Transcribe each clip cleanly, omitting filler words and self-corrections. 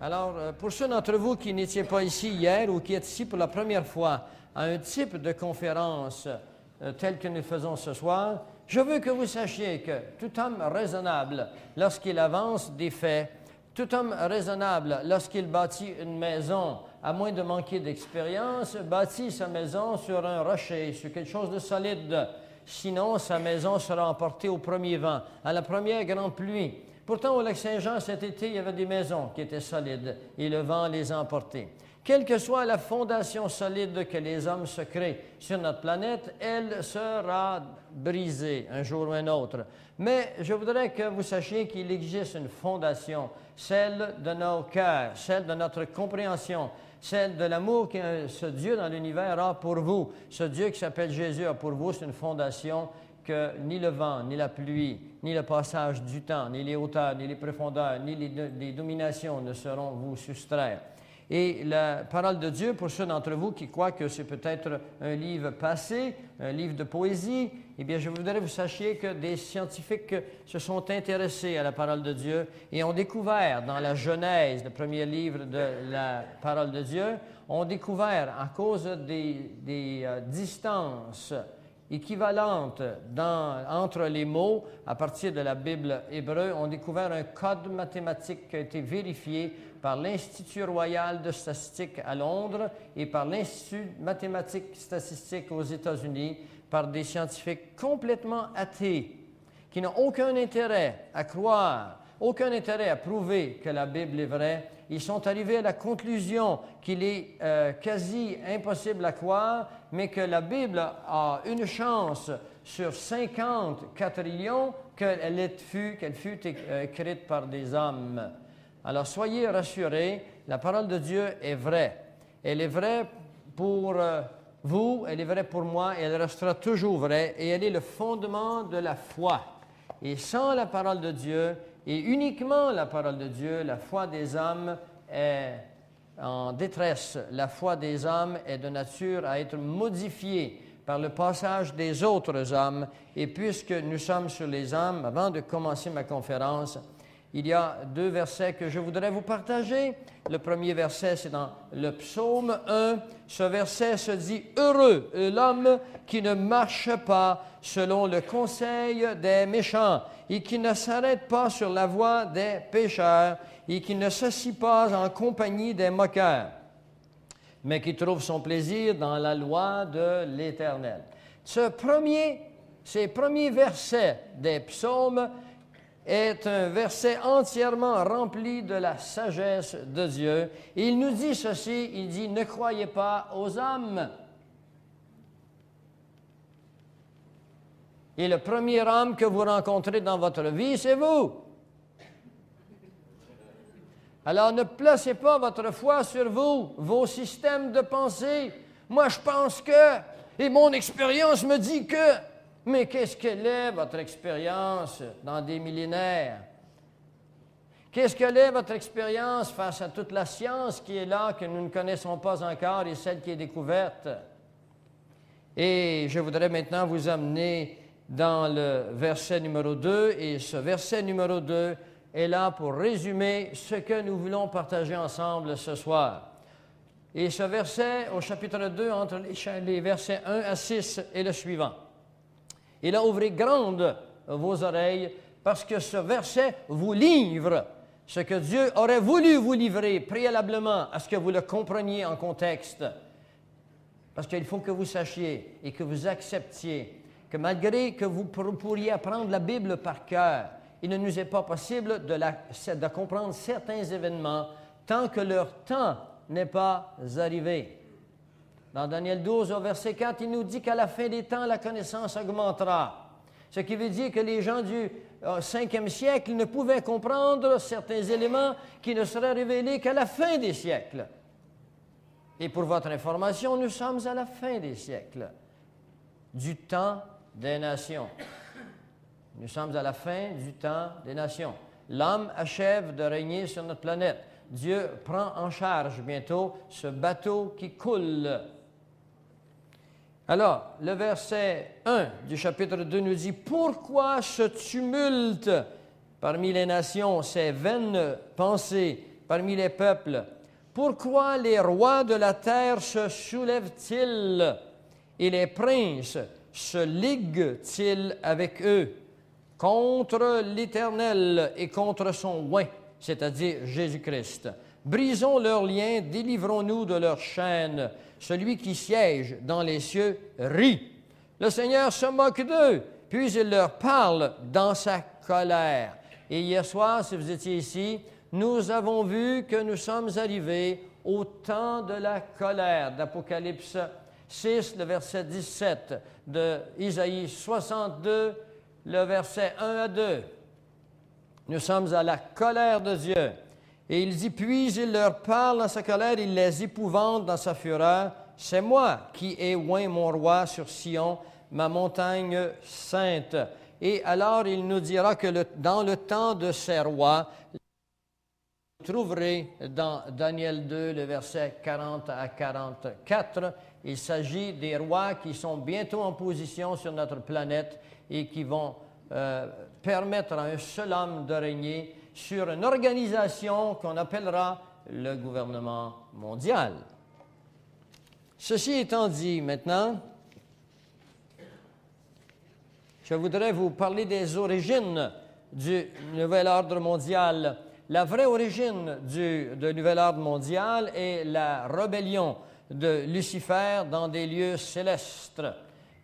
Alors, pour ceux d'entre vous qui n'étiez pas ici hier ou qui êtes ici pour la première fois à un type de conférence tel que nous faisons ce soir, je veux que vous sachiez que tout homme raisonnable, lorsqu'il avance des faits, tout homme raisonnable, lorsqu'il bâtit une maison, à moins de manquer d'expérience, bâtit sa maison sur un rocher, sur quelque chose de solide. Sinon, sa maison sera emportée au premier vent, à la première grande pluie. Pourtant, au Lac-Saint-Jean, cet été, il y avait des maisons qui étaient solides et le vent les a emportées. Quelle que soit la fondation solide que les hommes se créent sur notre planète, elle sera brisée un jour ou un autre. Mais je voudrais que vous sachiez qu'il existe une fondation, celle de nos cœurs, celle de notre compréhension, celle de l'amour que ce Dieu dans l'univers a pour vous. Ce Dieu qui s'appelle Jésus a pour vous, c'est une fondation que ni le vent, ni la pluie, ni le passage du temps, ni les hauteurs, ni les profondeurs, ni les dominations ne sauront vous soustraire. Et la parole de Dieu, pour ceux d'entre vous qui croient que c'est peut-être un livre passé, un livre de poésie, eh bien, je voudrais que vous sachiez que des scientifiques se sont intéressés à la parole de Dieu et ont découvert dans la Genèse, le premier livre de la parole de Dieu, ont découvert, à cause des distances équivalentes entre les mots, à partir de la Bible hébreu, ont découvert un code mathématique qui a été vérifié par l'Institut royal de statistique à Londres et par l'Institut mathématique statistique aux États-Unis, par des scientifiques complètement athées, qui n'ont aucun intérêt à croire, aucun intérêt à prouver que la Bible est vraie. Ils sont arrivés à la conclusion qu'il est quasi impossible à croire, mais que la Bible a une chance sur 50 quadrillions qu'elle fut écrite par des hommes. Alors soyez rassurés, la parole de Dieu est vraie. Elle est vraie pour vous, elle est vraie pour moi, et elle restera toujours vraie, et elle est le fondement de la foi. Et sans la parole de Dieu, et uniquement la parole de Dieu, la foi des hommes est en détresse. La foi des hommes est de nature à être modifiée par le passage des autres hommes. Et puisque nous sommes sur les hommes, avant de commencer ma conférence, il y a 2 versets que je voudrais vous partager. Le premier verset, c'est dans le psaume 1. Ce verset se dit « Heureux l'homme qui ne marche pas selon le conseil des méchants et qui ne s'arrête pas sur la voie des pécheurs et qui ne s'assit pas en compagnie des moqueurs, mais qui trouve son plaisir dans la loi de l'Éternel. » Ces premiers versets des psaumes est un verset entièrement rempli de la sagesse de Dieu. Et il nous dit ceci, il dit « Ne croyez pas aux hommes. » Et le premier homme que vous rencontrez dans votre vie, c'est vous. Alors ne placez pas votre foi sur vous, vos systèmes de pensée. Moi, je pense que, et mon expérience me dit que. Mais qu'est-ce qu'elle est, votre expérience, dans des millénaires? Qu'est-ce qu'elle est, votre expérience, face à toute la science qui est là, que nous ne connaissons pas encore, et celle qui est découverte? Et je voudrais maintenant vous amener dans le verset numéro 2, et ce verset numéro 2 est là pour résumer ce que nous voulons partager ensemble ce soir. Et ce verset, au chapitre 2, entre les versets 1 à 6, est le suivant. « Et là, ouvrez grandes vos oreilles, parce que ce verset vous livre ce que Dieu aurait voulu vous livrer préalablement à ce que vous le compreniez en contexte. Parce qu'il faut que vous sachiez et que vous acceptiez que malgré que vous pourriez apprendre la Bible par cœur, il ne nous est pas possible de comprendre certains événements tant que leur temps n'est pas arrivé. Dans Daniel 12, au verset 4, il nous dit qu'à la fin des temps, la connaissance augmentera. Ce qui veut dire que les gens du 5e siècle ne pouvaient comprendre certains éléments qui ne seraient révélés qu'à la fin des siècles. Et pour votre information, nous sommes à la fin des siècles, du temps des nations. Nous sommes à la fin du temps des nations. L'homme achève de régner sur notre planète. Dieu prend en charge bientôt ce bateau qui coule. Alors, le verset 1 du chapitre 2 nous dit « Pourquoi ce tumulte parmi les nations, ces vaines pensées, parmi les peuples. Pourquoi les rois de la terre se soulèvent-ils et les princes se liguent-ils avec eux contre l'Éternel et contre son oint, c'est-à-dire Jésus-Christ? Brisons leurs liens, délivrons-nous de leurs chaînes. Celui qui siège dans les cieux rit. Le Seigneur se moque d'eux, puis il leur parle dans sa colère. Et hier soir, si vous étiez ici, nous avons vu que nous sommes arrivés au temps de la colère d'Apocalypse 6, le verset 17, de Isaïe 62, le verset 1 à 2. Nous sommes à la colère de Dieu. Et il dit, puis il leur parle dans sa colère, il les épouvante dans sa fureur. C'est moi qui ai oint mon roi sur Sion, ma montagne sainte. Et alors il nous dira que dans le temps de ces rois, vous trouverez dans Daniel 2, le verset 40 à 44, il s'agit des rois qui sont bientôt en position sur notre planète et qui vont permettre à un seul homme de régner sur une organisation qu'on appellera le gouvernement mondial. Ceci étant dit, maintenant, je voudrais vous parler des origines du nouvel ordre mondial. La vraie origine du nouvel ordre mondial est la rébellion de Lucifer dans des lieux célestes.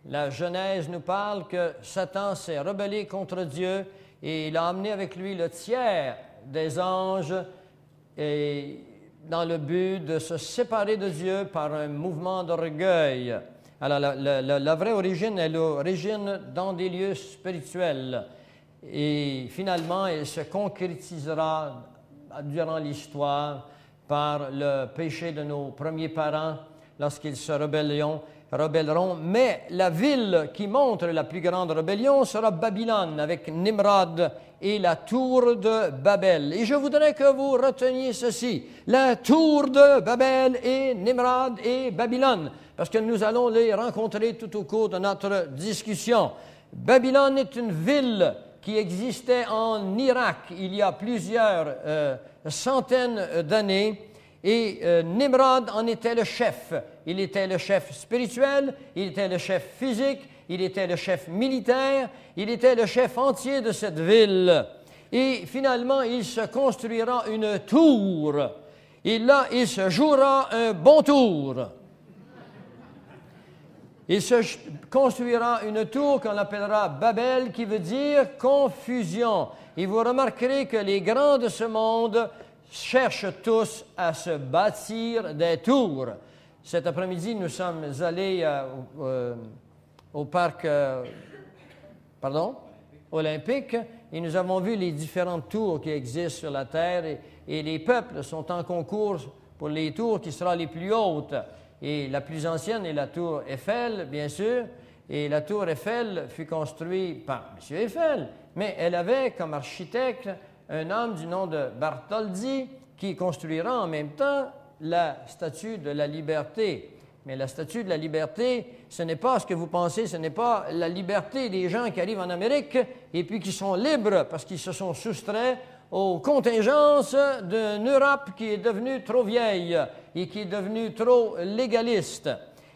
La Genèse nous parle que Satan s'est rebellé contre Dieu et il a emmené avec lui le tiers des anges et dans le but de se séparer de Dieu par un mouvement d'orgueil. Alors, la vraie origine est l'origine dans des lieux spirituels. Et finalement, elle se concrétisera durant l'histoire par le péché de nos premiers parents lorsqu'ils se rebelleront. Mais la ville qui montre la plus grande rébellion sera Babylone, avec Nimrod et la tour de Babel. Et je voudrais que vous reteniez ceci, la tour de Babel et Nimrod et Babylone, parce que nous allons les rencontrer tout au cours de notre discussion. Babylone est une ville qui existait en Irak il y a plusieurs centaines d'années, et Nimrod en était le chef. Il était le chef spirituel, il était le chef physique, il était le chef militaire, il était le chef entier de cette ville. Et finalement, il se construira une tour. Et là, il se jouera un bon tour. Il se construira une tour qu'on appellera Babel, qui veut dire confusion. Et vous remarquerez que les grands de ce monde cherchent tous à se bâtir des tours. Cet après-midi, nous sommes allés au parc olympique et nous avons vu les différentes tours qui existent sur la terre et les peuples sont en concours pour les tours qui seront les plus hautes. Et la plus ancienne est la tour Eiffel, bien sûr, et la tour Eiffel fut construite par M. Eiffel, mais elle avait comme architecte un homme du nom de Bartholdi qui construira en même temps la Statue de la Liberté. Mais la Statue de la Liberté, ce n'est pas ce que vous pensez, ce n'est pas la liberté des gens qui arrivent en Amérique et puis qui sont libres parce qu'ils se sont soustraits aux contingences d'une Europe qui est devenue trop vieille et qui est devenue trop légaliste.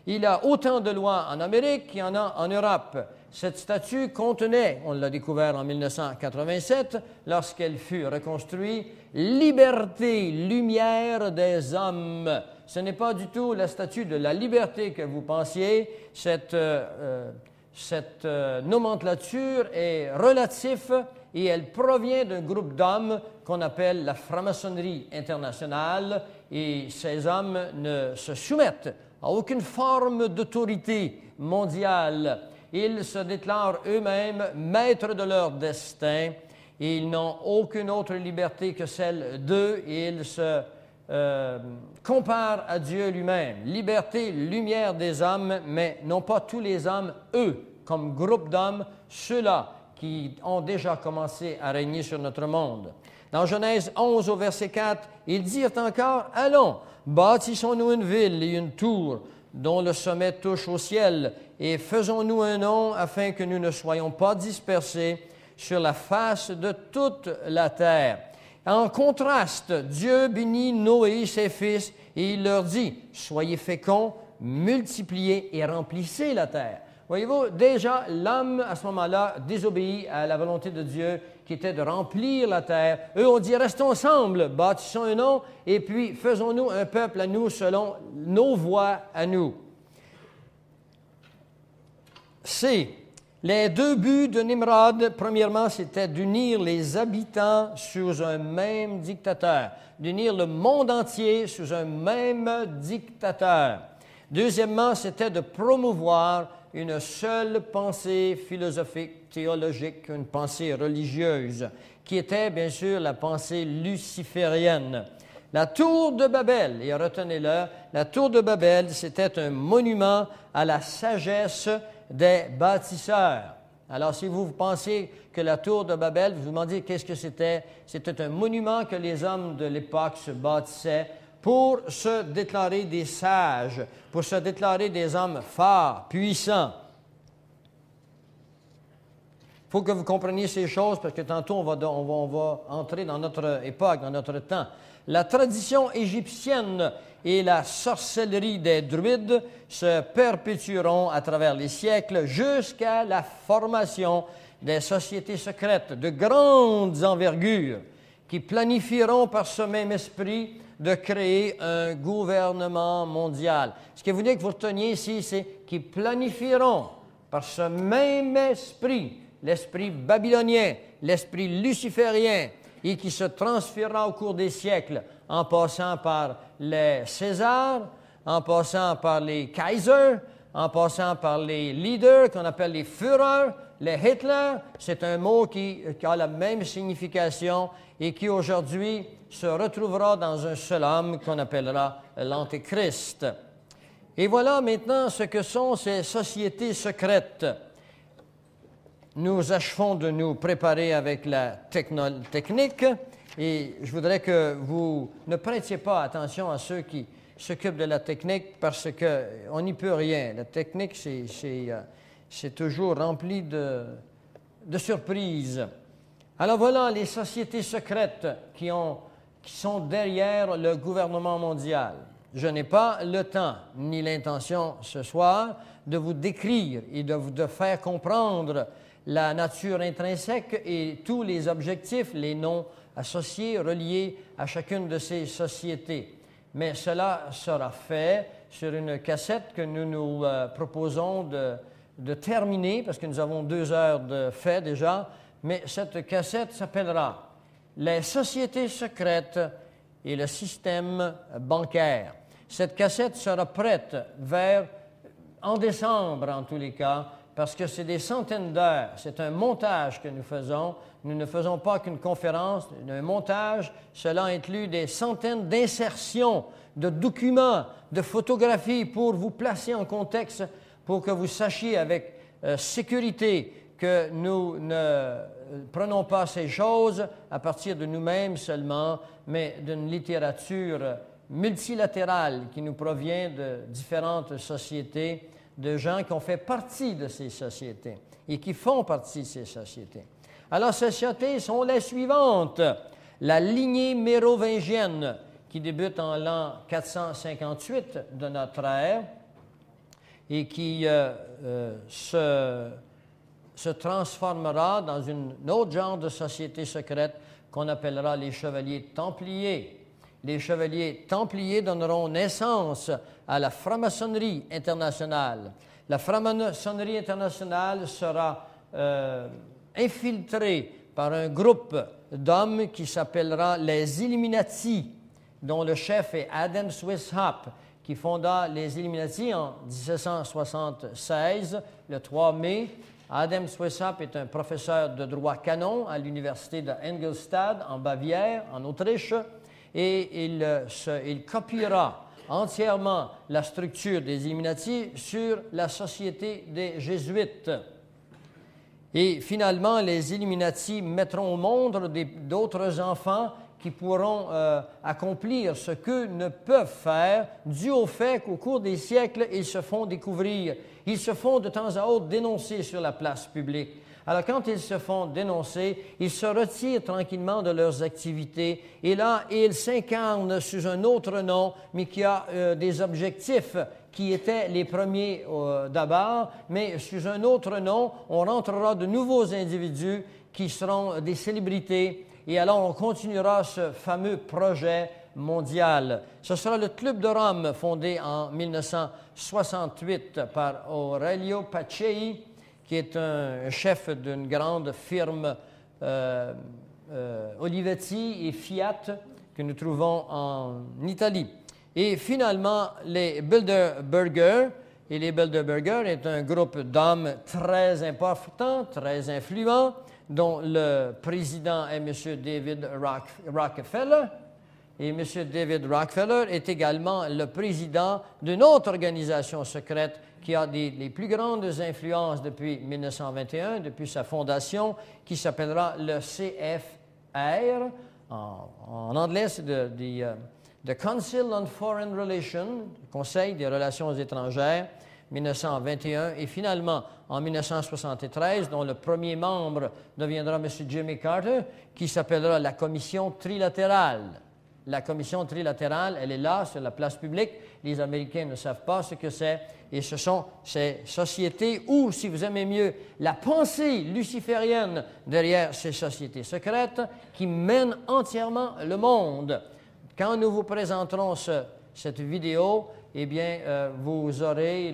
Il y a autant de lois en Amérique qu'il y en a en Europe. Cette statue contenait, on l'a découvert en 1987, lorsqu'elle fut reconstruite, « Liberté, lumière des hommes ». Ce n'est pas du tout la statue de la liberté que vous pensiez. Cette nomenclature est relative et elle provient d'un groupe d'hommes qu'on appelle la franc-maçonnerie internationale. Et ces hommes ne se soumettent à aucune forme d'autorité mondiale. Ils se déclarent eux-mêmes maîtres de leur destin et ils n'ont aucune autre liberté que celle d'eux et ils se comparent à Dieu lui-même. Liberté, lumière des hommes, mais non pas tous les hommes, eux, comme groupe d'hommes, ceux-là qui ont déjà commencé à régner sur notre monde. Dans Genèse 11 au verset 4, ils dirent encore « Allons, bâtissons-nous une ville et une tour dont le sommet touche au ciel, et faisons-nous un nom afin que nous ne soyons pas dispersés sur la face de toute la terre. » En contraste, Dieu bénit Noé et ses fils et il leur dit, « Soyez féconds, multipliez et remplissez la terre. » Voyez-vous, déjà, l'homme, à ce moment-là, désobéit à la volonté de Dieu, qui était de remplir la terre. Eux ont dit, restons ensemble, bâtissons un nom, et puis faisons-nous un peuple à nous selon nos voies à nous. C. Les deux buts de Nimrod, premièrement, c'était d'unir les habitants sous un même dictateur, d'unir le monde entier sous un même dictateur. Deuxièmement, c'était de promouvoir une seule pensée philosophique, théologique, une pensée religieuse, qui était bien sûr la pensée luciférienne. La tour de Babel, et retenez-le, la tour de Babel, c'était un monument à la sagesse des bâtisseurs. Alors, si vous pensez que la tour de Babel, vous vous demandez qu'est-ce que c'était? C'était un monument que les hommes de l'époque se bâtissaient pour se déclarer des sages, pour se déclarer des hommes forts, puissants. Il faut que vous compreniez ces choses parce que tantôt on va entrer dans notre époque, dans notre temps. La tradition égyptienne et la sorcellerie des druides se perpétueront à travers les siècles jusqu'à la formation des sociétés secrètes de grandes envergures qui planifieront par ce même esprit de créer un gouvernement mondial. Ce que vous dites que vous reteniez ici, c'est qu'ils planifieront par ce même esprit, l'esprit babylonien, l'esprit luciférien, et qui se transférera au cours des siècles en passant par les Césars, en passant par les Kaisers, en passant par les leaders qu'on appelle les Führer, les Hitler. C'est un mot qui a la même signification et qui aujourd'hui se retrouvera dans un seul homme qu'on appellera l'Antéchrist. Et voilà maintenant ce que sont ces sociétés secrètes. Nous achevons de nous préparer avec la technique et je voudrais que vous ne prêtiez pas attention à ceux qui s'occupent de la technique parce qu'on n'y peut rien. La technique, c'est toujours rempli de surprises. Alors voilà les sociétés secrètes qui sont derrière le gouvernement mondial. Je n'ai pas le temps ni l'intention ce soir de vous décrire et de faire comprendre la nature intrinsèque et tous les objectifs, les noms associés, reliés à chacune de ces sociétés. Mais cela sera fait sur une cassette que nous nous proposons de terminer, parce que nous avons 2 heures de fait déjà, mais cette cassette s'appellera « Les sociétés secrètes et le système bancaire ». Cette cassette sera prête en décembre en tous les cas, parce que c'est des centaines d'heures. C'est un montage que nous faisons. Nous ne faisons pas qu'une conférence, un montage. Cela inclut des centaines d'insertions, de documents, de photographies pour vous placer en contexte, pour que vous sachiez avec sécurité que nous ne prenons pas ces choses à partir de nous-mêmes seulement, mais d'une littérature multilatérale qui nous provient de différentes sociétés, de gens qui ont fait partie de ces sociétés et qui font partie de ces sociétés. Alors, ces sociétés sont les suivantes. La lignée mérovingienne, qui débute en l'an 458 de notre ère et qui se transformera dans un autre genre de société secrète qu'on appellera les chevaliers templiers. Les chevaliers templiers donneront naissance à la franc-maçonnerie internationale. La franc-maçonnerie internationale sera infiltrée par un groupe d'hommes qui s'appellera les Illuminati, dont le chef est Adam Weishaupt, qui fonda les Illuminati en 1776, le 3 mai. Adam Weishaupt est un professeur de droit canon à l'université de Ingolstadt, en Bavière, en Autriche, et il copiera entièrement la structure des Illuminati sur la société des Jésuites. Et finalement, les Illuminati mettront au monde d'autres enfants qui pourront accomplir ce qu'eux ne peuvent faire, dû au fait qu'au cours des siècles, ils se font découvrir. Ils se font de temps à autre dénoncer sur la place publique. Alors, quand ils se font dénoncer, ils se retirent tranquillement de leurs activités et là, ils s'incarnent sous un autre nom, mais qui a des objectifs qui étaient les premiers d'abord, mais sous un autre nom, on rentrera de nouveaux individus qui seront des célébrités et alors on continuera ce fameux projet mondial. Ce sera le Club de Rome, fondé en 1968 par Aurelio Pacei, qui est un chef d'une grande firme Olivetti et Fiat que nous trouvons en Italie. Et finalement, les Bilderberger. Et les Bilderberger est un groupe d'hommes très important, très influent, dont le président est M. David Rockefeller. Et M. David Rockefeller est également le président d'une autre organisation secrète qui a les plus grandes influences depuis 1921, depuis sa fondation, qui s'appellera le CFR. En anglais, c'est The Council on Foreign Relations, Conseil des Relations étrangères, 1921, et finalement, en 1973, dont le premier membre deviendra M. Jimmy Carter, qui s'appellera la Commission trilatérale. La Commission trilatérale, elle est là, sur la place publique. Les Américains ne savent pas ce que c'est. Et ce sont ces sociétés ou, si vous aimez mieux, la pensée luciférienne derrière ces sociétés secrètes qui mènent entièrement le monde. Quand nous vous présenterons cette vidéo, eh bien, vous aurez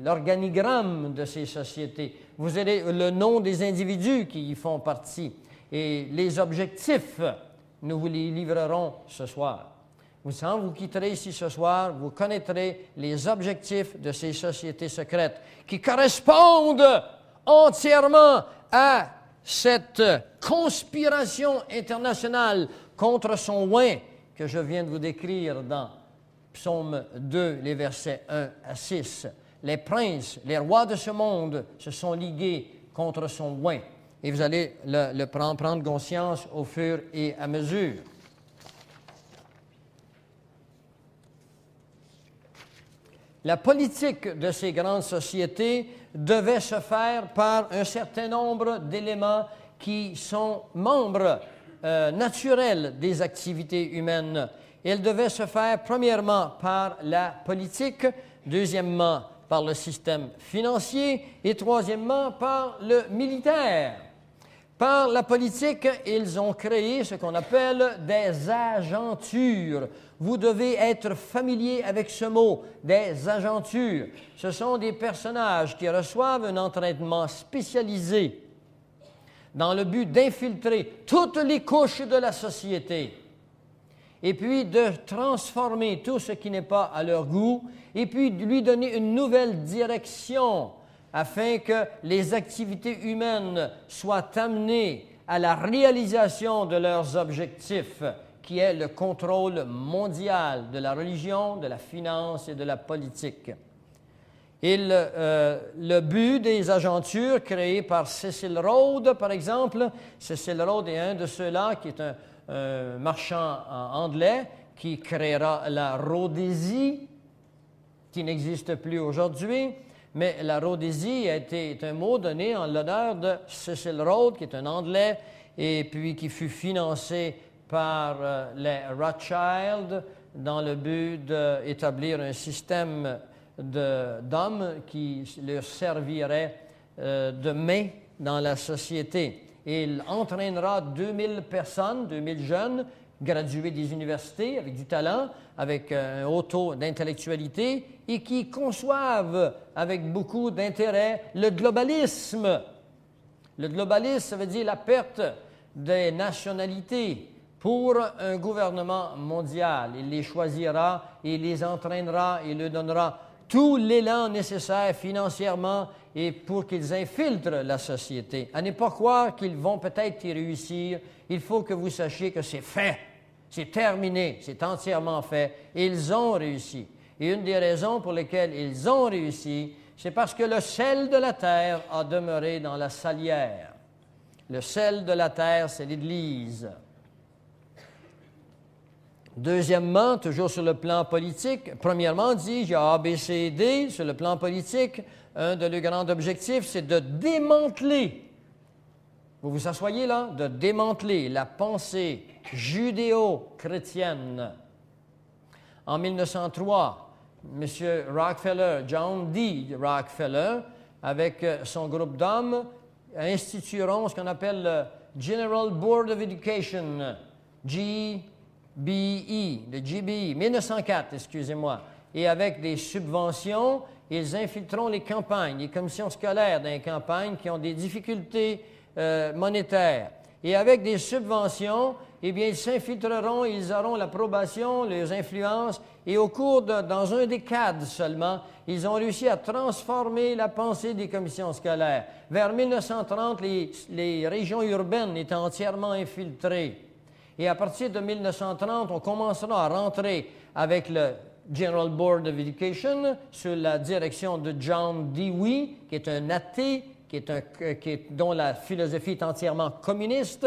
l'organigramme de ces sociétés. Vous aurez le nom des individus qui y font partie. Et les objectifs, nous vous les livrerons ce soir. Quand vous quitterez ici ce soir, vous connaîtrez les objectifs de ces sociétés secrètes qui correspondent entièrement à cette conspiration internationale contre son oin que je viens de vous décrire dans Psaume 2, les versets 1 à 6. Les princes, les rois de ce monde se sont ligués contre son oin. Et vous allez le prendre conscience au fur et à mesure. La politique de ces grandes sociétés devait se faire par un certain nombre d'éléments qui sont membres naturels des activités humaines. Elle devait se faire premièrement par la politique, deuxièmement par le système financier et troisièmement par le militaire. Par la politique, ils ont créé ce qu'on appelle des agentures. Vous devez être familier avec ce mot, des agentures. Ce sont des personnages qui reçoivent un entraînement spécialisé dans le but d'infiltrer toutes les couches de la société et puis de transformer tout ce qui n'est pas à leur goût et puis de lui donner une nouvelle direction afin que les activités humaines soient amenées à la réalisation de leurs objectifs, qui est le contrôle mondial de la religion, de la finance et de la politique. Et le but des agentures créées par Cecil Rhodes, par exemple, Cecil Rhodes est un de ceux-là qui est un marchand anglais qui créera la Rhodésie, qui n'existe plus aujourd'hui. Mais la Rhodésie est un mot donné en l'honneur de Cecil Rhodes, qui est un Anglais, et puis qui fut financé par les Rothschild dans le but d'établir un système d'hommes qui leur servirait de main dans la société. Et il entraînera 2000 personnes, 2000 jeunes, gradués des universités avec du talent, avec un haut taux d'intellectualité et qui conçoivent avec beaucoup d'intérêt le globalisme. Le globalisme, ça veut dire la perte des nationalités pour un gouvernement mondial. Il les choisira, il les entraînera, il leur donnera tout l'élan nécessaire financièrement et pour qu'ils infiltrent la société. À ne pas croire qu'ils vont peut-être y réussir. Il faut que vous sachiez que c'est fait, c'est terminé, c'est entièrement fait. Et ils ont réussi. Et une des raisons pour lesquelles ils ont réussi, c'est parce que le sel de la terre a demeuré dans la salière. Le sel de la terre, c'est l'Église. Deuxièmement, toujours sur le plan politique, premièrement, dit, il y a A, B, C et D. Sur le plan politique, un de leurs grands objectifs, c'est de démanteler vous vous asseyez là, de démanteler la pensée judéo-chrétienne. En 1903, M. Rockefeller, John D. Rockefeller, avec son groupe d'hommes, institueront ce qu'on appelle le General Board of Education, GBE, le GBE, 1904, excusez-moi. Et avec des subventions, ils infiltreront les campagnes, les commissions scolaires dans les campagnes qui ont des difficultés monétaires. Et avec des subventions, eh bien, ils s'infiltreront, ils auront l'approbation, les influences, et au cours dans un décade seulement, ils ont réussi à transformer la pensée des commissions scolaires. Vers 1930, les régions urbaines étaient entièrement infiltrées. Et à partir de 1930, on commencera à rentrer avec le General Board of Education sous la direction de John Dewey, qui est un athée, dont la philosophie est entièrement communiste,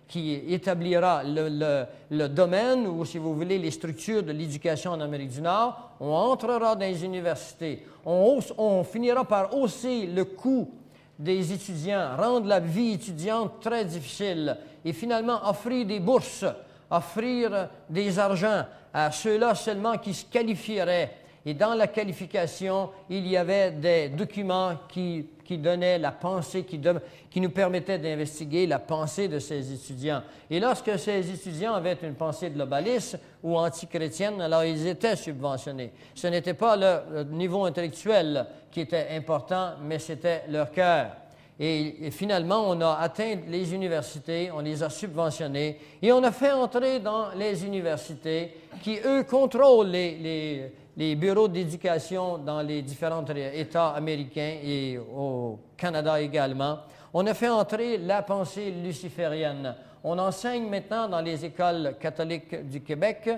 qui établira le domaine, ou si vous voulez, les structures de l'éducation en Amérique du Nord. On entrera dans les universités. On finira par hausser le coût des étudiants, rendre la vie étudiante très difficile et finalement offrir des bourses, offrir des argents à ceux-là seulement qui se qualifieraient. Et dans la qualification, il y avait des documents qui donnaient la pensée, qui nous permettaient d'investiguer la pensée de ces étudiants. Et lorsque ces étudiants avaient une pensée globaliste ou antichrétienne, alors ils étaient subventionnés. Ce n'était pas leur niveau intellectuel qui était important, mais c'était leur cœur. Et finalement, on a atteint les universités, on les a subventionnés et on a fait entrer dans les universités qui, eux, contrôlent les bureaux d'éducation dans les différents États américains et au Canada également. On a fait entrer la pensée luciférienne. On enseigne maintenant dans les écoles catholiques du Québec,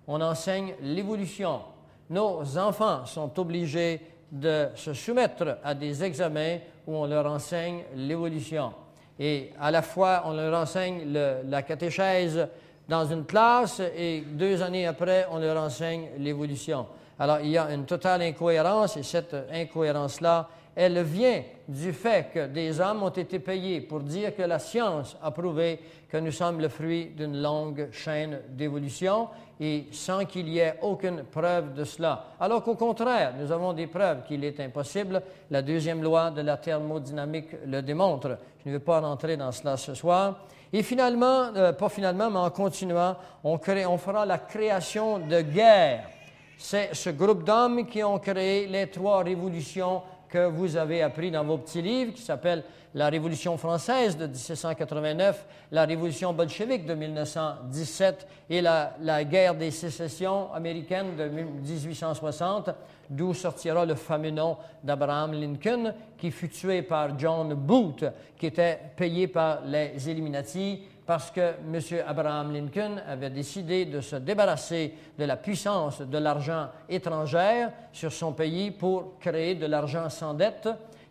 on enseigne l'évolution. Nos enfants sont obligés de se soumettre à des examens où on leur enseigne l'évolution. Et à la fois, on leur enseigne la catéchèse dans une classe et 2 années après, on leur enseigne l'évolution. Alors, il y a une totale incohérence et cette incohérence-là, elle vient du fait que des hommes ont été payés pour dire que la science a prouvé que nous sommes le fruit d'une longue chaîne d'évolution et sans qu'il y ait aucune preuve de cela. Alors qu'au contraire, nous avons des preuves qu'il est impossible. La deuxième loi de la thermodynamique le démontre. Je ne vais pas rentrer dans cela ce soir. Et finalement, pas finalement, mais en continuant, on fera la création de guerres. C'est ce groupe d'hommes qui ont créé les 3 révolutions que vous avez appris dans vos petits livres, qui s'appellent la Révolution française de 1789, la Révolution bolchevique de 1917 et la guerre des sécessions américaines de 1860, d'où sortira le fameux nom d'Abraham Lincoln, qui fut tué par John Booth, qui était payé par les Illuminati, parce que M. Abraham Lincoln avait décidé de se débarrasser de la puissance de l'argent étranger sur son pays pour créer de l'argent sans dette,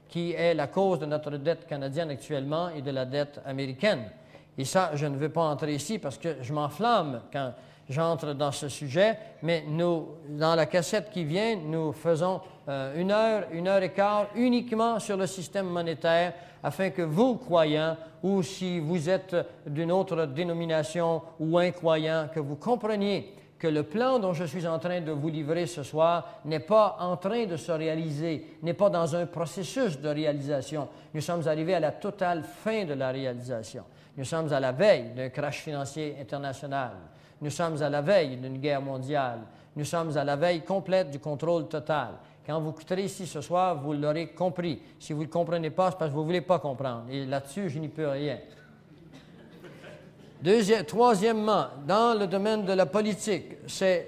qui est la cause de notre dette canadienne actuellement et de la dette américaine. Et ça, je ne veux pas entrer ici parce que je m'enflamme quand j'entre dans ce sujet, mais dans la cassette qui vient, nous faisons 1 heure, 1 heure et quart uniquement sur le système monétaire afin que vous, croyants, ou si vous êtes d'une autre dénomination ou incroyant, que vous compreniez que le plan dont je suis en train de vous livrer ce soir n'est pas en train de se réaliser, n'est pas dans un processus de réalisation. Nous sommes arrivés à la totale fin de la réalisation. Nous sommes à la veille d'un crash financier international. Nous sommes à la veille d'une guerre mondiale. Nous sommes à la veille complète du contrôle total. Quand vous quitterez ici ce soir, vous l'aurez compris. Si vous ne le comprenez pas, c'est parce que vous ne voulez pas comprendre. Et là-dessus, je n'y peux rien. Troisièmement, dans le domaine de la politique, ces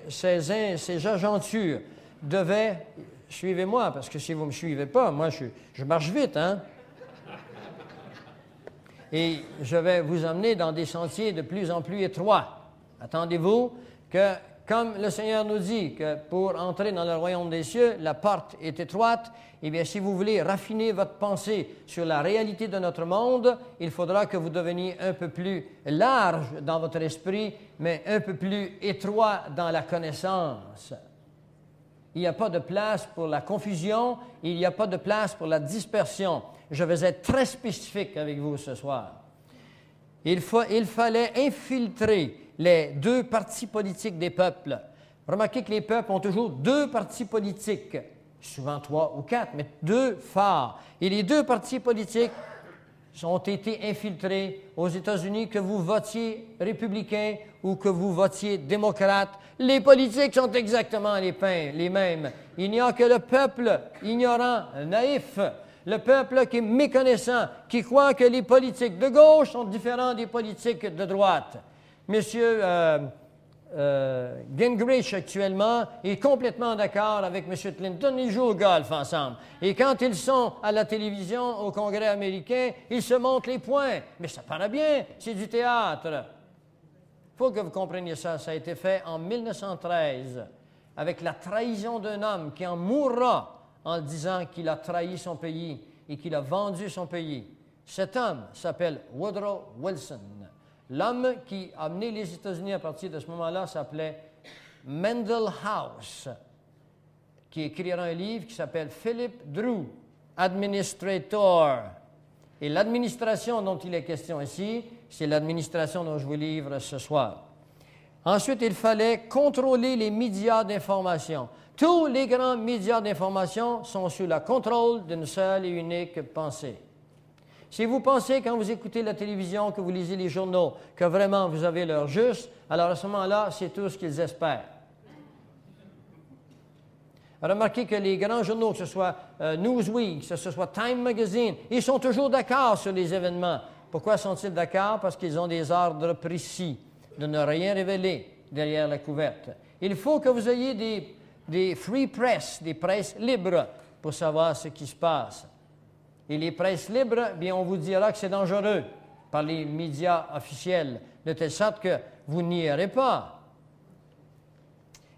agentures devaient... Suivez-moi, parce que si vous ne me suivez pas, moi, je marche vite, hein? Et je vais vous emmener dans des sentiers de plus en plus étroits. Attendez-vous que, comme le Seigneur nous dit que pour entrer dans le royaume des cieux, la porte est étroite, eh bien, si vous voulez raffiner votre pensée sur la réalité de notre monde, il faudra que vous deveniez un peu plus large dans votre esprit, mais un peu plus étroit dans la connaissance. Il n'y a pas de place pour la confusion, il n'y a pas de place pour la dispersion. Je vais être très spécifique avec vous ce soir. Il fallait infiltrer les deux partis politiques des peuples. Remarquez que les peuples ont toujours deux partis politiques, souvent 3 ou 4, mais deux phares. Et les deux partis politiques ont été infiltrés aux États-Unis, que vous votiez républicain ou que vous votiez démocrate. Les politiques sont exactement les mêmes. Il n'y a que le peuple ignorant, naïf, le peuple qui est méconnaissant, qui croit que les politiques de gauche sont différents des politiques de droite. Monsieur Gingrich, actuellement, est complètement d'accord avec M. Clinton. Ils jouent au golf ensemble. Et quand ils sont à la télévision, au Congrès américain, ils se montrent les poings. Mais ça paraît bien, c'est du théâtre. Il faut que vous compreniez ça. Ça a été fait en 1913, avec la trahison d'un homme qui en mourra en disant qu'il a trahi son pays et qu'il a vendu son pays. Cet homme s'appelle Woodrow Wilson. L'homme qui a mené les États-Unis à partir de ce moment-là s'appelait Mendel House, qui écrira un livre qui s'appelle Philip Drew, Administrator. Et l'administration dont il est question ici, c'est l'administration dont je vous livre ce soir. Ensuite, il fallait contrôler les médias d'information. Tous les grands médias d'information sont sous le contrôle d'une seule et unique pensée. Si vous pensez, quand vous écoutez la télévision, que vous lisez les journaux, que vraiment vous avez l'heure juste, alors à ce moment-là, c'est tout ce qu'ils espèrent. Remarquez que les grands journaux, que ce soit Newsweek, que ce soit Time Magazine, ils sont toujours d'accord sur les événements. Pourquoi sont-ils d'accord? Parce qu'ils ont des ordres précis de ne rien révéler derrière la couverte. Il faut que vous ayez des free press, des presses libres, pour savoir ce qui se passe. Et les presses libres, bien, on vous dira que c'est dangereux par les médias officiels, de telle sorte que vous n'y irez pas.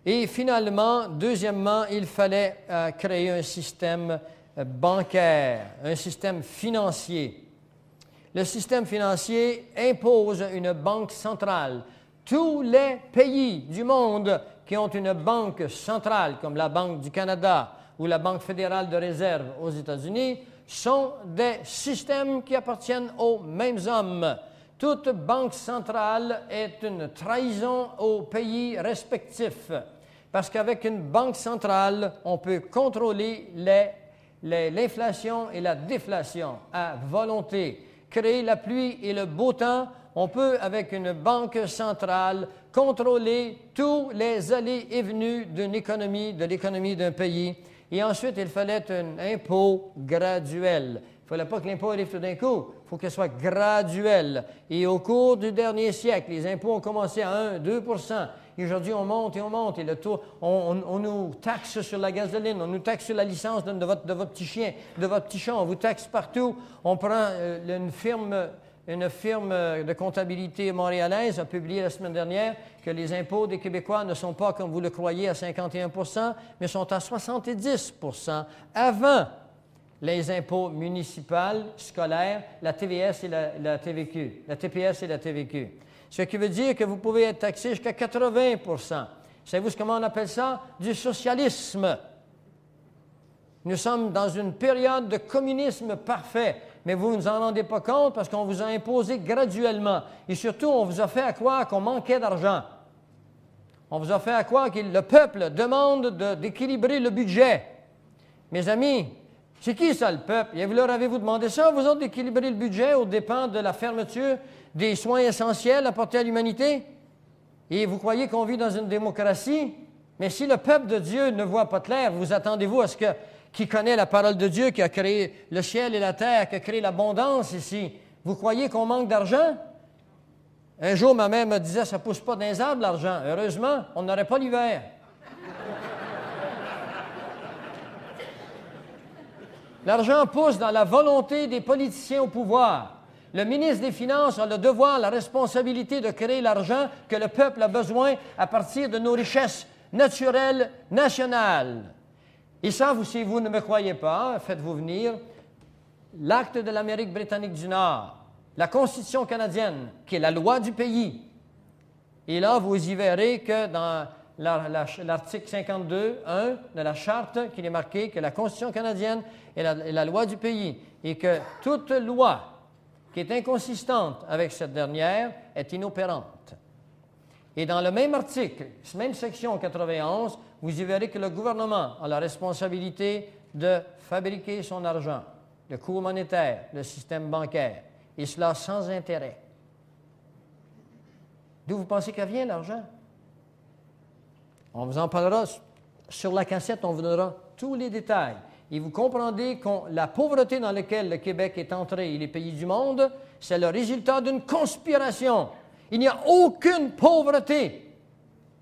Et finalement, deuxièmement, il fallait créer un système bancaire, un système financier. Le système financier impose une banque centrale. Tous les pays du monde qui ont une banque centrale, comme la Banque du Canada ou la Banque fédérale de réserve aux États-Unis, sont des systèmes qui appartiennent aux mêmes hommes. Toute banque centrale est une trahison aux pays respectifs, parce qu'avec une banque centrale, on peut contrôler l'inflation et la déflation à volonté, créer la pluie et le beau temps. On peut, avec une banque centrale, contrôler tous les allées et venues d'une économie, de l'économie d'un pays. Et ensuite, il fallait un impôt graduel. Il ne fallait pas que l'impôt arrive tout d'un coup. Il faut qu'il soit graduel. Et au cours du dernier siècle, les impôts ont commencé à 1, 2 %. Et aujourd'hui, on monte et on monte. Et le taux, on nous taxe sur la gasoline, on nous taxe sur la licence de votre petit chien, de votre petit chat. On vous taxe partout. On prend une firme de comptabilité montréalaise a publié la semaine dernière que les impôts des Québécois ne sont pas, comme vous le croyez, à 51 %, mais sont à 70 % avant les impôts municipaux, scolaires, la TVS et la TVQ, la TPS et la TVQ. Ce qui veut dire que vous pouvez être taxé jusqu'à 80 %. Savez-vous comment on appelle ça? Du socialisme. Nous sommes dans une période de communisme parfait. Mais vous ne vous en rendez pas compte parce qu'on vous a imposé graduellement. Et surtout, on vous a fait à croire qu'on manquait d'argent. On vous a fait à croire que le peuple demande d'équilibrer le budget. Mes amis, c'est qui ça, le peuple? Et vous leur avez-vous demandé ça, vous autres, d'équilibrer le budget aux dépens de la fermeture des soins essentiels apportés à l'humanité? Et vous croyez qu'on vit dans une démocratie? Mais si le peuple de Dieu ne voit pas clair, vous attendez-vous à ce que qui connaît la parole de Dieu, qui a créé le ciel et la terre, qui a créé l'abondance ici. Vous croyez qu'on manque d'argent? Un jour, ma mère me disait, ça ne pousse pas dans les arbres, l'argent. Heureusement, on n'aurait pas l'hiver. L'argent pousse dans la volonté des politiciens au pouvoir. Le ministre des Finances a le devoir, la responsabilité de créer l'argent que le peuple a besoin à partir de nos richesses naturelles nationales. Et ça, si vous ne me croyez pas, faites-vous venir l'acte de l'Amérique britannique du Nord, la Constitution canadienne, qui est la loi du pays. Et là, vous y verrez que dans l'article 52.1 de la Charte, qu'il est marqué que la Constitution canadienne est la loi du pays et que toute loi qui est inconsistante avec cette dernière est inopérante. Et dans le même article, même section 91, vous y verrez que le gouvernement a la responsabilité de fabriquer son argent, le cours monétaire, le système bancaire, et cela sans intérêt. D'où vous pensez qu'elle vient, l'argent? On vous en parlera sur la cassette, on vous donnera tous les détails. Et vous comprendrez que la pauvreté dans laquelle le Québec est entré et les pays du monde, c'est le résultat d'une conspiration. Il n'y a aucune pauvreté.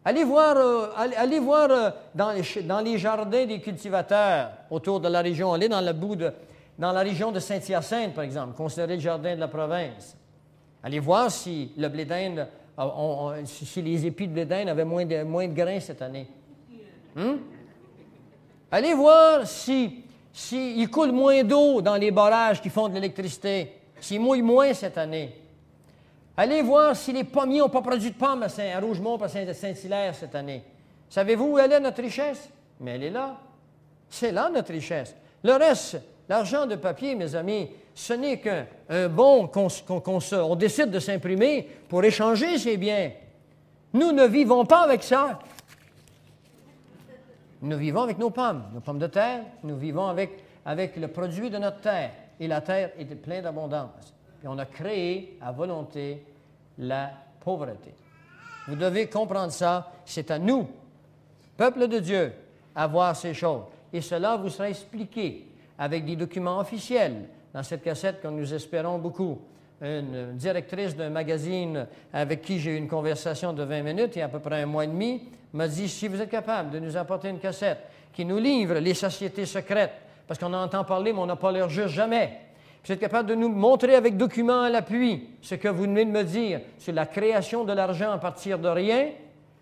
Allez voir dans les jardins des cultivateurs autour de la région. Allez dans la région de Saint-Hyacinthe, par exemple, considérez le jardin de la province. Allez voir si le blé d'Inde, si les épis de blé d'Inde avaient moins de grains cette année. Allez voir s'il coule moins d'eau dans les barrages qui font de l'électricité, s'il mouille moins cette année. Allez voir si les pommiers n'ont pas produit de pommes à Rougemont et à Saint-Hilaire cette année. Savez-vous où elle est, notre richesse? Mais elle est là. C'est là, notre richesse. Le reste, l'argent de papier, mes amis, ce n'est qu'un bon on décide de s'imprimer pour échanger ces biens. Nous ne vivons pas avec ça. Nous vivons avec nos pommes de terre, nous vivons avec le produit de notre terre. Et la terre est pleine d'abondance. Et on a créé à volonté la pauvreté. Vous devez comprendre ça. C'est à nous, peuple de Dieu, à voir ces choses. Et cela vous sera expliqué avec des documents officiels dans cette cassette que nous espérons beaucoup. Une directrice d'un magazine avec qui j'ai eu une conversation de 20 minutes il y a à peu près un mois et demi m'a dit, si vous êtes capable de nous apporter une cassette qui nous livre les sociétés secrètes, parce qu'on en entend parler, mais on n'a pas leur juste jamais. Vous êtes capable de nous montrer avec documents à l'appui ce que vous venez de me dire sur la création de l'argent à partir de rien,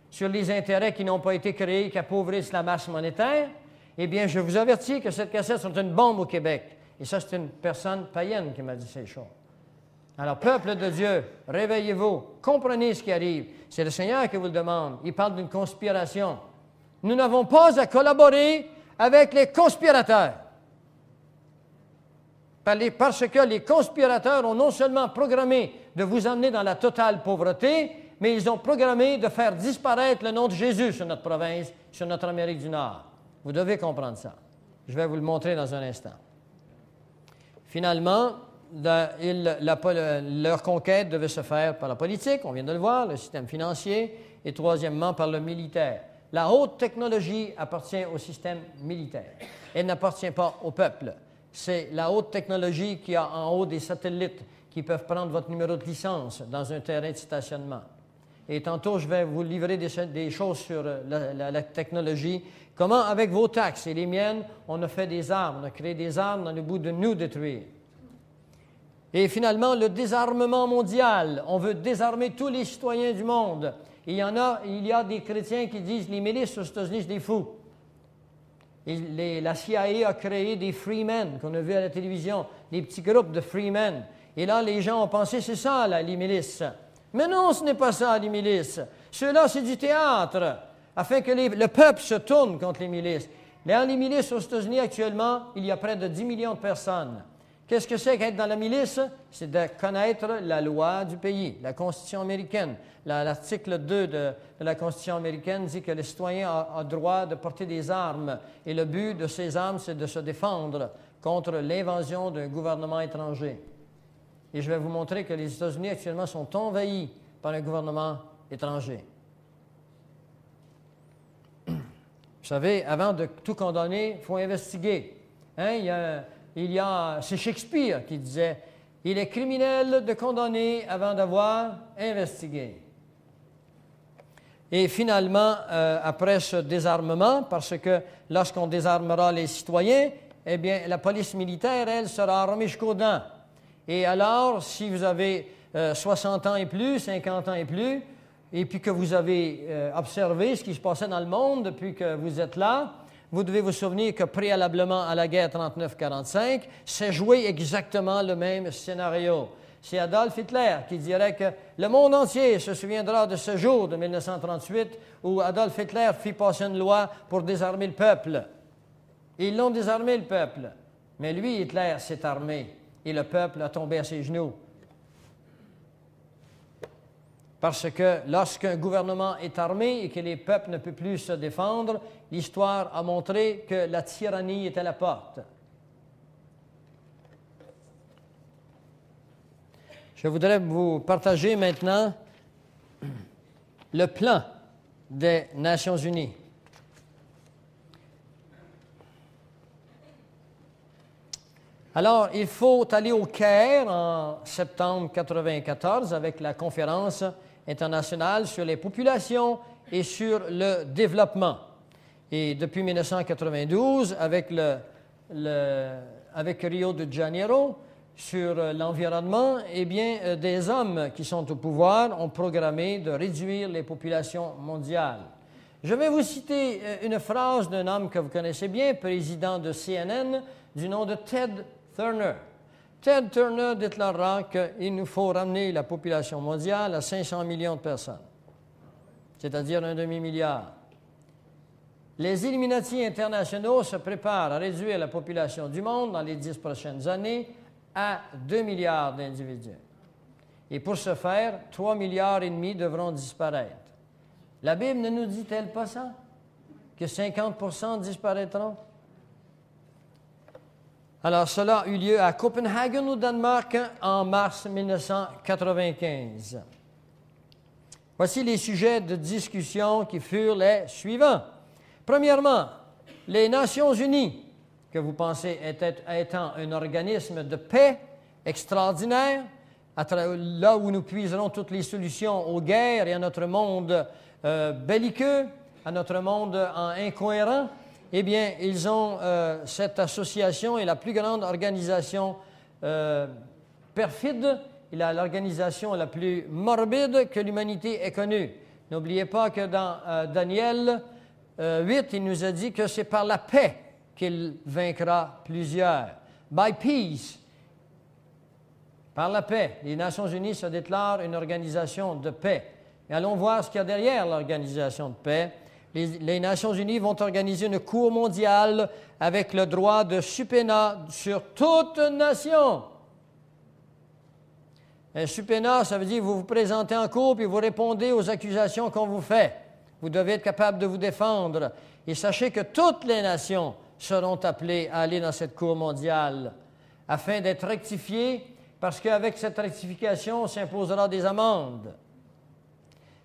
sur les intérêts qui n'ont pas été créés, qui appauvrissent la masse monétaire, eh bien, je vous avertis que cette cassette est une bombe au Québec. Et ça, c'est une personne païenne qui m'a dit ces choses. Alors, peuple de Dieu, réveillez-vous, comprenez ce qui arrive. C'est le Seigneur qui vous le demande. Il parle d'une conspiration. Nous n'avons pas à collaborer avec les conspirateurs. Parce que les conspirateurs ont non seulement programmé de vous emmener dans la totale pauvreté, mais ils ont programmé de faire disparaître le nom de Jésus sur notre province, sur notre Amérique du Nord. Vous devez comprendre ça. Je vais vous le montrer dans un instant. Finalement, leur conquête devait se faire par la politique, on vient de le voir, le système financier, et troisièmement, par le militaire. La haute technologie appartient au système militaire. Elle n'appartient pas au peuple. C'est la haute technologie qui a en haut des satellites qui peuvent prendre votre numéro de licence dans un terrain de stationnement. Et tantôt, je vais vous livrer des choses sur la technologie. Comment, avec vos taxes et les miennes, on a fait des armes, on a créé des armes dans le but de nous détruire. Et finalement, le désarmement mondial. On veut désarmer tous les citoyens du monde. Et il y a des chrétiens qui disent les milices aux États-Unis, c'est des fous. Et la CIA a créé des freemen qu'on a vus à la télévision, des petits groupes de freemen. Et là, les gens ont pensé, c'est ça, là, les milices. Mais non, ce n'est pas ça, les milices. Ceux-là, c'est du théâtre, afin que le peuple se tourne contre les milices. Dans les milices aux États-Unis, actuellement, il y a près de 10 millions de personnes. Qu'est-ce que c'est qu'être dans la milice? C'est de connaître la loi du pays, la Constitution américaine. L'article 2 de la Constitution américaine dit que le citoyen a droit de porter des armes. Et le but de ces armes, c'est de se défendre contre l'invasion d'un gouvernement étranger. Et je vais vous montrer que les États-Unis actuellement sont envahis par un gouvernement étranger. Vous savez, avant de tout condamner, il faut investiguer. C'est Shakespeare qui disait « Il est criminel de condamner avant d'avoir investigué ». Et finalement, après ce désarmement, parce que lorsqu'on désarmera les citoyens, eh bien, la police militaire, elle, sera armée jusqu'aux dents. Et alors, si vous avez 60 ans et plus, 50 ans et plus, et puis que vous avez observé ce qui se passait dans le monde depuis que vous êtes là, vous devez vous souvenir que préalablement à la guerre 39-45, s'est joué exactement le même scénario. C'est Adolf Hitler qui dirait que le monde entier se souviendra de ce jour de 1938 où Adolf Hitler fit passer une loi pour désarmer le peuple. Et ils l'ont désarmé, le peuple. Mais lui, Hitler, s'est armé et le peuple a tombé à ses genoux Parce que lorsqu'un gouvernement est armé et que les peuples ne peuvent plus se défendre, l'histoire a montré que la tyrannie est à la porte. Je voudrais vous partager maintenant le plan des Nations unies. Alors, il faut aller au Caire en septembre 1994 avec la conférence internationale sur les populations et sur le développement. Et depuis 1992, avec Rio de Janeiro, sur l'environnement, eh bien, des hommes qui sont au pouvoir ont programmé de réduire les populations mondiales. Je vais vous citer une phrase d'un homme que vous connaissez bien, président de CNN, du nom de Ted Turner. Ted Turner déclarera qu'il nous faut ramener la population mondiale à 500 millions de personnes, c'est-à-dire un demi-milliard. Les Illuminati internationaux se préparent à réduire la population du monde dans les 10 prochaines années à 2 milliards d'individus. Et pour ce faire, 3,5 milliards devront disparaître. La Bible ne nous dit-elle pas ça? Que 50% disparaîtront? Alors, cela a eu lieu à Copenhague, au Danemark, en mars 1995. Voici les sujets de discussion qui furent les suivants. Premièrement, les Nations unies, que vous pensez étant un organisme de paix extraordinaire, là où nous puiserons toutes les solutions aux guerres et à notre monde belliqueux, à notre monde incohérent, eh bien, cette association est la plus grande organisation perfide, l'organisation la plus morbide que l'humanité ait connue. N'oubliez pas que dans Daniel 8, il nous a dit que c'est par la paix qu'il vaincra plusieurs. By peace, par la paix. Les Nations unies se déclarent une organisation de paix. Et allons voir ce qu'il y a derrière l'organisation de paix. Les Nations unies vont organiser une cour mondiale avec le droit de subpoena sur toute nation. Un subpoena, ça veut dire que vous vous présentez en cour et vous répondez aux accusations qu'on vous fait. Vous devez être capable de vous défendre. Et sachez que toutes les nations seront appelées à aller dans cette cour mondiale afin d'être rectifiées, parce qu'avec cette rectification, on s'imposera des amendes.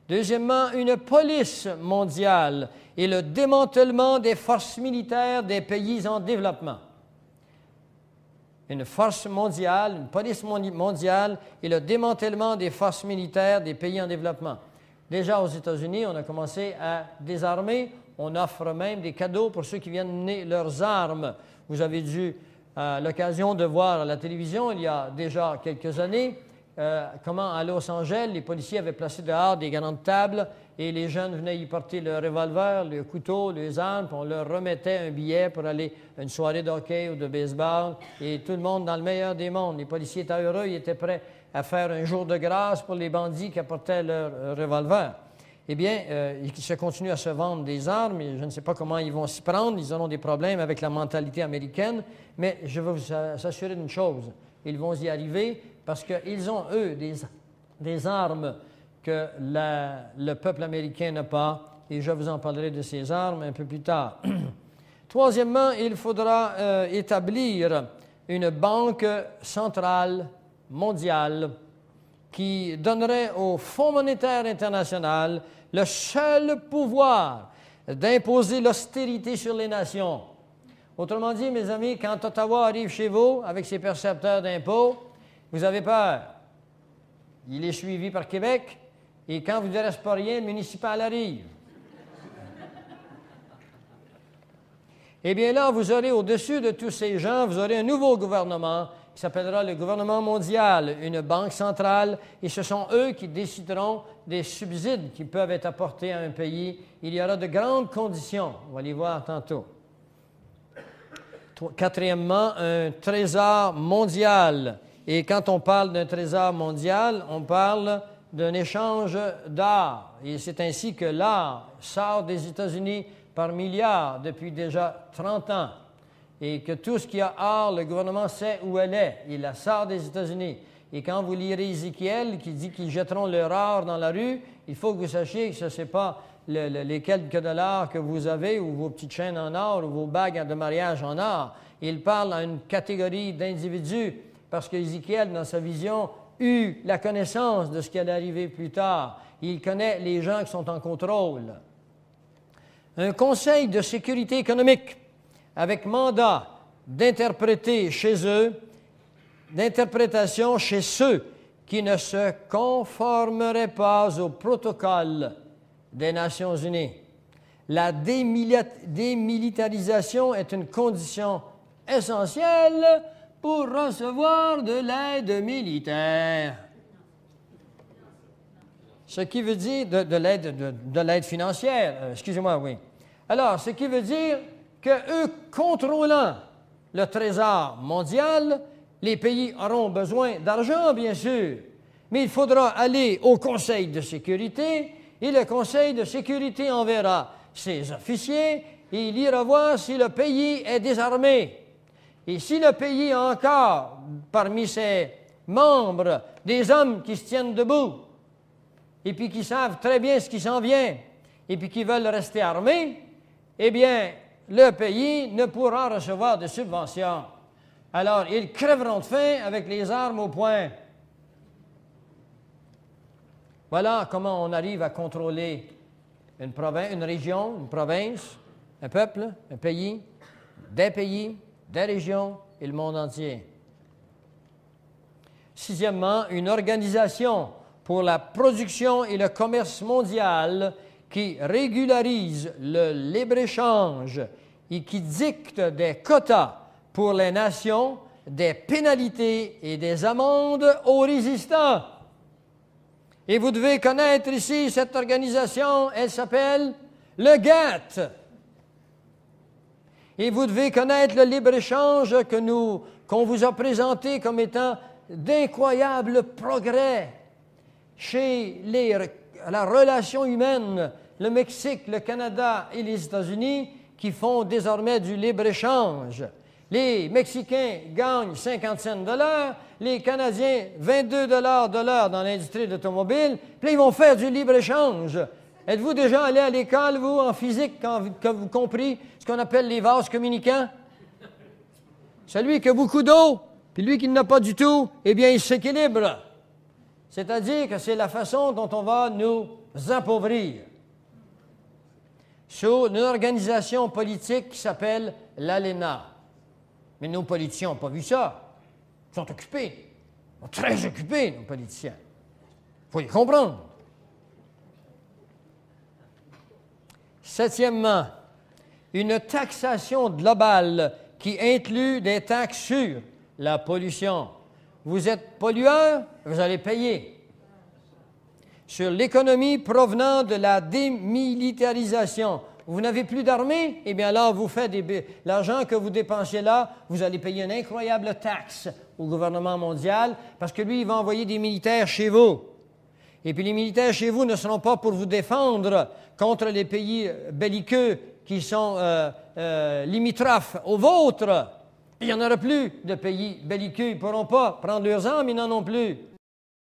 Deuxièmement, une police mondiale et le démantèlement des forces militaires des pays en développement. Une force mondiale, une police mondiale et le démantèlement des forces militaires des pays en développement. Déjà aux États-Unis, on a commencé à désarmer. On offre même des cadeaux pour ceux qui viennent mener leurs armes. Vous avez eu l'occasion de voir à la télévision, il y a déjà quelques années, comment à Los Angeles, les policiers avaient placé dehors des grandes tables et les jeunes venaient y porter leurs revolvers, leurs couteaux, leurs armes, puis on leur remettait un billet pour aller à une soirée de hockey ou de baseball. Et tout le monde dans le meilleur des mondes. Les policiers étaient heureux, ils étaient prêts à faire un jour de grâce pour les bandits qui apportaient leurs revolvers. Eh bien, il se continue à se vendre des armes, et je ne sais pas comment ils vont s'y prendre, ils auront des problèmes avec la mentalité américaine, mais je veux vous assurer d'une chose, ils vont y arriver parce qu'ils ont, eux, des armes que le peuple américain n'a pas, et je vous en parlerai de ces armes un peu plus tard. Troisièmement, il faudra établir une banque centrale mondiale qui donnerait au Fonds monétaire international le seul pouvoir d'imposer l'austérité sur les nations. Autrement dit, mes amis, quand Ottawa arrive chez vous avec ses percepteurs d'impôts, vous avez peur. Il est suivi par Québec, et quand vous ne reste pas rien, le municipal arrive. Eh bien là, vous aurez au-dessus de tous ces gens, vous aurez un nouveau gouvernement qui s'appellera le gouvernement mondial, une banque centrale, et ce sont eux qui décideront des subsides qui peuvent être apportés à un pays. Il y aura de grandes conditions, on va les voir tantôt. Quatrièmement, un trésor mondial. Et quand on parle d'un trésor mondial, on parle d'un échange d'art. Et c'est ainsi que l'art sort des États-Unis par milliards depuis déjà 30 ans. Et que tout ce qui a art, le gouvernement sait où elle est. Il la sort des États-Unis. Et quand vous lirez Ézéchiel qui dit qu'ils jetteront leur or dans la rue, il faut que vous sachiez que ce n'est pas les quelques dollars que vous avez ou vos petites chaînes en or ou vos bagues de mariage en or. Il parle à une catégorie d'individus parce qu'Ézéchiel, dans sa vision, eut la connaissance de ce qui allait arriver plus tard. Il connaît les gens qui sont en contrôle. Un conseil de sécurité économique avec mandat d'interpréter chez eux, d'interprétation chez ceux qui ne se conformeraient pas au protocole des Nations unies. La démilitarisation est une condition essentielle pour recevoir de l'aide militaire. Ce qui veut dire de l'aide financière, excusez-moi, oui. Alors, ce qui veut dire qu'eux, contrôlant le trésor mondial, les pays auront besoin d'argent, bien sûr, mais il faudra aller au Conseil de sécurité et le Conseil de sécurité enverra ses officiers et il ira voir si le pays est désarmé. Et si le pays a encore, parmi ses membres, des hommes qui se tiennent debout et puis qui savent très bien ce qui s'en vient et puis qui veulent rester armés, eh bien, le pays ne pourra recevoir de subventions. Alors, ils crèveront de faim avec les armes au poing. Voilà comment on arrive à contrôler une région, une province, un peuple, un pays, des régions et le monde entier. Sixièmement, une organisation pour la production et le commerce mondial qui régularise le libre-échange et qui dicte des quotas pour les nations, des pénalités et des amendes aux résistants. Et vous devez connaître ici cette organisation, elle s'appelle le GATT. Et vous devez connaître le libre-échange qu'on vous a présenté comme étant d'incroyables progrès chez la relation humaine, le Mexique, le Canada et les États-Unis qui font désormais du libre-échange. Les Mexicains gagnent 50 cents de l'heure, les Canadiens 22 de l'heure dans l'industrie d'automobile, puis ils vont faire du libre-échange. Êtes-vous déjà allé à l'école, vous, en physique, quand vous compris ce qu'on appelle les vases communicants? Celui qui a beaucoup d'eau, puis lui qui n'en a pas du tout, eh bien, il s'équilibre. C'est-à-dire que c'est la façon dont on va nous appauvrir. Sous une organisation politique qui s'appelle l'ALENA. Mais nos politiciens n'ont pas vu ça. Ils sont occupés. Ils sont très occupés, nos politiciens. Il faut les comprendre. Septièmement, une taxation globale qui inclut des taxes sur la pollution. Vous êtes pollueur, vous allez payer. Sur l'économie provenant de la démilitarisation. Vous n'avez plus d'armée? Eh bien alors, vous faites l'argent que vous dépensez là, vous allez payer une incroyable taxe au gouvernement mondial parce que lui, il va envoyer des militaires chez vous. Et puis les militaires chez vous ne seront pas pour vous défendre contre les pays belliqueux qui sont limitrophes aux vôtres. Il n'y en aura plus de pays belliqueux. Ils ne pourront pas prendre leurs armes, ils n'en ont plus.